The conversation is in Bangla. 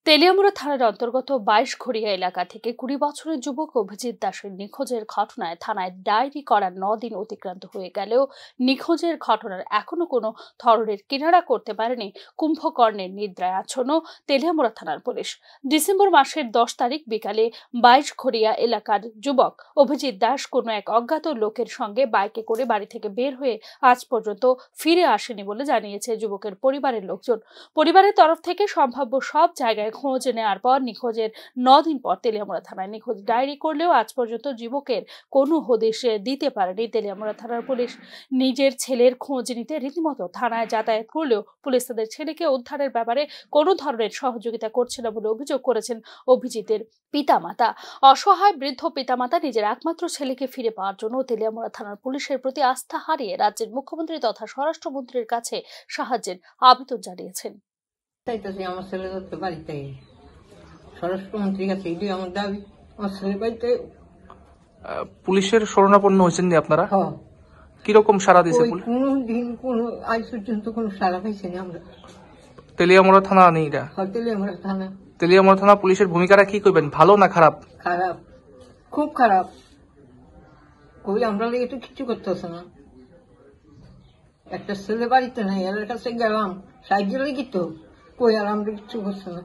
তেলিয়ামুড়া থানার অন্তর্গত ২২ঘড়িয়া এলাকা থেকে ২০ বছরের যুবক অভিজিৎ দাসের নিখোঁজের ঘটনায় থানায় ডায়েরি করার ৯ দিন অতিক্রান্ত হয়ে গেলেও নিখোঁজের ঘটনার এখনো কোনো ধরনের কিনারা করতে পারেনি কুম্ভকর্ণের নিদ্রায় আচ্ছন্ন তেলিয়ামুড়া থানার পুলিশ। ডিসেম্বর মাসের ১০ তারিখ বিকালে ২২ঘড়িয়া এলাকার যুবক অভিজিৎ দাস কোনো এক অজ্ঞাত লোকের সঙ্গে বাইকে করে বাড়ি থেকে বের হয়ে আজ পর্যন্ত ফিরে আসেনি বলে জানিয়েছে যুবকের পরিবারের লোকজন। পরিবারের তরফ থেকে সম্ভাব্য সব জায়গায় খোঁজ নেওয়ার পর নিখোঁজের ৯ দিন পর তেলিয়ামুড়া থানায় নিখোঁজ ডায়েরি করলেও আজ পর্যন্ত যুবকের কোনো হদিশ দিতে পারেনি তেলিয়ামুড়া থানার পুলিশ। নিজের ছেলের খোঁজ নিতে রীতিমতো থানায় যাতায়াত করলেও পুলিশ তাদের ছেলেকে উদ্ধারের ব্যাপারে কোনো ধরনের সহযোগিতা করছে না বলে অভিযোগ করেছেন অভিজিতের পিতামাতা। অসহায় বৃদ্ধ পিতামাতা নিজের একমাত্র ছেলেকে ফিরে পাওয়ার জন্য তেলিয়ামুড়া থানার পুলিশের প্রতি আস্থা হারিয়ে রাজ্যের মুখ্যমন্ত্রী তথা স্বরাষ্ট্রমন্ত্রীর কাছে সাহায্যের আবেদন জানিয়েছেন। আমার ছেলে যাচ্ছে বাড়িতে, স্বরাষ্ট্রমন্ত্রীর কাছে এটাই আমার দাবি। আমার ছেলে বাড়িতে পুলিশের শরণাপন্ন হয়েছেন আপনারা? কিরকম সারা দিয়েছে? কোনো দিন কোনো আজ পর্যন্ত কোনো সারা পাইছি না আমরা। তেলিয়ামুড়া থানা নেই এটা? তেলিয়ামুড়া থানা। তেলিয়ামুড়া থানা পুলিশের ভূমিকাটা কি করবেন, ভালো না খারাপ? খারাপ, খুব খারাপ। কই আমরা লেগে তো কিছু করতেছে না। একটা ছেলে বাড়িতে নাই, এর কাছে গেলাম সাহায্য লেগে তো কই আর আমরা কিছু করছে না।